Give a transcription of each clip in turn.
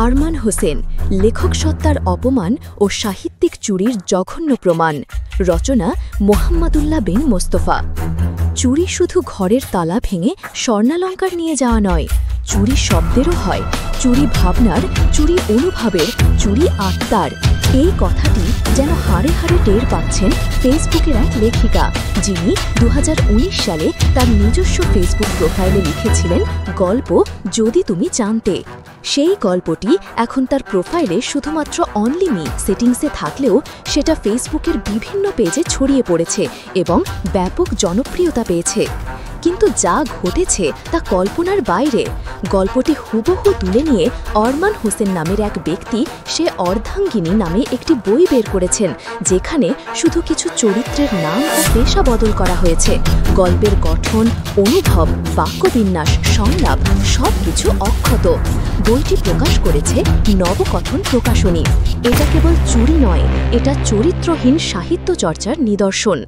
আরমান হোসেন, লেখক সত্তার অপমান ও সাহিত্যিক চুরির জঘন্য প্রমাণ। রচনা মোহাম্মদুল্লাহ বিন মোস্তফা। চুরি শুধু ঘরের তালা ভেঙে স্বর্ণালঙ্কার নিয়ে যাওয়া নয়, চুরি শব্দেরও হয়, চুরি ভাবনার, চুরি অনুভবের, চুরি আত্মার। এই কথাটি যেন হাড়ে হাড়ে টের পাচ্ছেন ফেসবুকের এক লেখিকা, যিনি 2019 সালে তার নিজস্ব ফেসবুক প্রোফাইলে লিখেছিলেন গল্প যদি তুমি জানতে। সেই গল্পটি এখন তার প্রোফাইলে শুধুমাত্র অনলি মি সেটিংসে থাকলেও সেটা ফেসবুকের বিভিন্ন পেজে ছড়িয়ে পড়েছে এবং ব্যাপক জনপ্রিয়তা পেয়েছে। কিন্তু যা ঘটেছে তা কল্পনার বাইরে। গল্পটি হুবহু তুলে নিয়ে আরমান হোসেন নামের এক ব্যক্তি সে অর্ধাঙ্গিনী নামে একটি বই বের করেছেন, যেখানে শুধু কিছু চরিত্রের নাম ও পেশা বদল করা হয়েছে। গল্পের গঠন, অনুভব, বাক্যবিন্যাস, সংলাপ সবকিছু অক্ষত। বইটি প্রকাশ করেছে নবকথন প্রকাশনী। এটা কেবল চুরি নয়, এটা চরিত্রহীন সাহিত্য চর্চার নিদর্শন।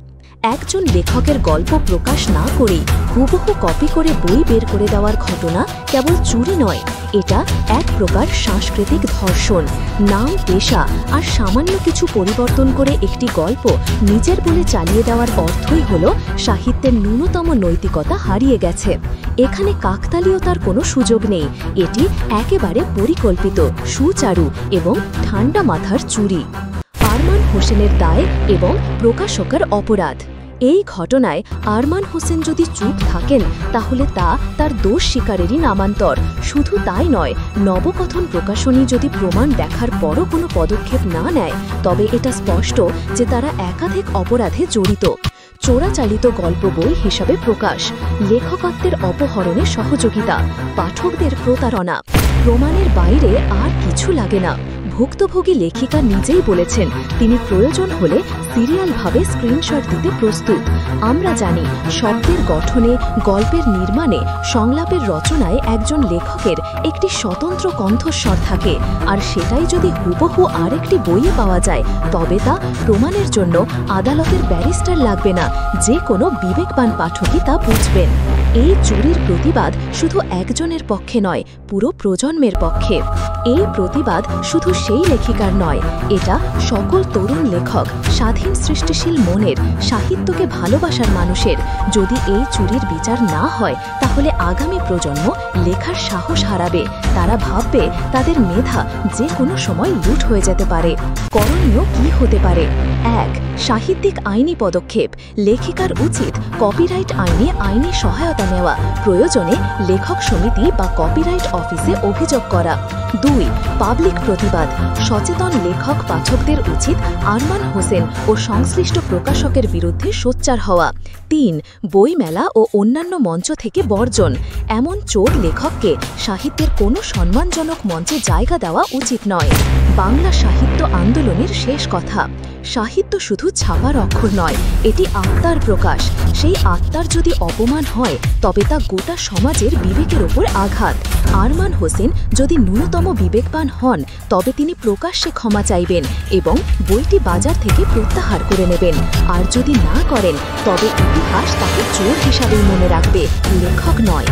একজন লেখকের গল্প প্রকাশ না করেই হুবহু কপি করে বই বের করে দেওয়ার ঘটনা কেবল চুরি নয়, এটা এক প্রকার সাংস্কৃতিক ধর্ষণ। নাম, পেশা আর সামান্য কিছু পরিবর্তন করে একটি গল্প নিজের বলে চালিয়ে দেওয়ার অর্থই হল সাহিত্যের ন্যূনতম নৈতিকতা হারিয়ে গেছে। এখানে কাকতালীয়তার কোনো সুযোগ নেই, এটি একেবারে পরিকল্পিত, সুচারু এবং ঠান্ডা মাথার চুরি। আরমান হোসেনের দায় এবং প্রকাশকের অপরাধ। এই ঘটনায় আরমান হোসেন যদি চুপ থাকেন তাহলে তা তার দোষ স্বীকারেরই নামান্তর। শুধু তাই নয়, নবকথন প্রকাশনী যদি প্রমাণ দেখার পরও কোনো পদক্ষেপ না নেয়, তবে এটা স্পষ্ট যে তারা একাধিক অপরাধে জড়িত। চোরাচালিত গল্প বই হিসাবে প্রকাশ, লেখকত্বের অপহরণে সহযোগিতা, পাঠকদের প্রতারণা। প্রমাণের বাইরে আর কিছু লাগে না। ভুক্তভোগী লেখিকা নিজেই বলেছেন তিনি প্রয়োজন হলে সিরিয়ালভাবে স্ক্রিনশট দিতে প্রস্তুত। আমরা জানি শব্দের গঠনে, গল্পের নির্মাণে, সংলাপের রচনায় একজন লেখকের একটি স্বতন্ত্র কণ্ঠস্বর থাকে, আর সেটাই যদি হুবহু আরেকটি বইয়ে পাওয়া যায় তবে তা প্রমাণের জন্য আদালতের ব্যারিস্টার লাগবে না, যে কোনো বিবেকবান পাঠকই তা বুঝবেন। এই চুরির প্রতিবাদ শুধু একজনের পক্ষে নয়, পুরো প্রজন্মের পক্ষে। এই প্রতিবাদ শুধু সেই লেখিকার নয়, এটা সকল তরুণ লেখক, স্বাধীন সৃষ্টিশীল মনের, সাহিত্যকে ভালোবাসার মানুষের। যদি এই চুরির বিচার না হয় তাহলে আগামী প্রজন্ম লেখার সাহস হারাবে। তারা ভাববে তাদের মেধা যে কোনো সময় লুট হয়ে যেতে পারে। করণীয় কি হতে পারে? 1. সাহিত্যিক আইনি পদক্ষেপ। লেখিকার উচিত কপিরাইট আইনে আইনি সহায়তা নেওয়া, প্রয়োজনে লেখক সমিতি বা কপিরাইট অফিসে অভিযোগ করা। 2. পাবলিক প্রতিবাদ। সচেতন লেখক পাঠকদের উচিত আরমান হোসেন ও সংশ্লিষ্ট প্রকাশকের বিরুদ্ধে সোচ্চার হওয়া। 3. বইমেলা ও অন্যান্য মঞ্চ থেকে বর্জন। এমন চোর লেখককে সাহিত্যের কোনো সম্মানজনক মঞ্চে জায়গা দেওয়া উচিত নয়। বাংলা সাহিত্য আন্দোলনের শেষ কথা। সাহিত্য শুধু ছাপার অক্ষর নয়, এটি আত্মার প্রকাশ। সেই আত্মার যদি অপমান হয় তবে তা গোটা সমাজের বিবেকের ওপর আঘাত। আরমান হোসেন যদি ন্যূনতম বিবেকবান হন তবে তিনি প্রকাশ্যে ক্ষমা চাইবেন এবং বইটি বাজার থেকে প্রত্যাহার করে নেবেন। আর যদি না করেন তবে ইতিহাস তাকে চোর হিসাবেই মনে রাখবে, লেখক নয়।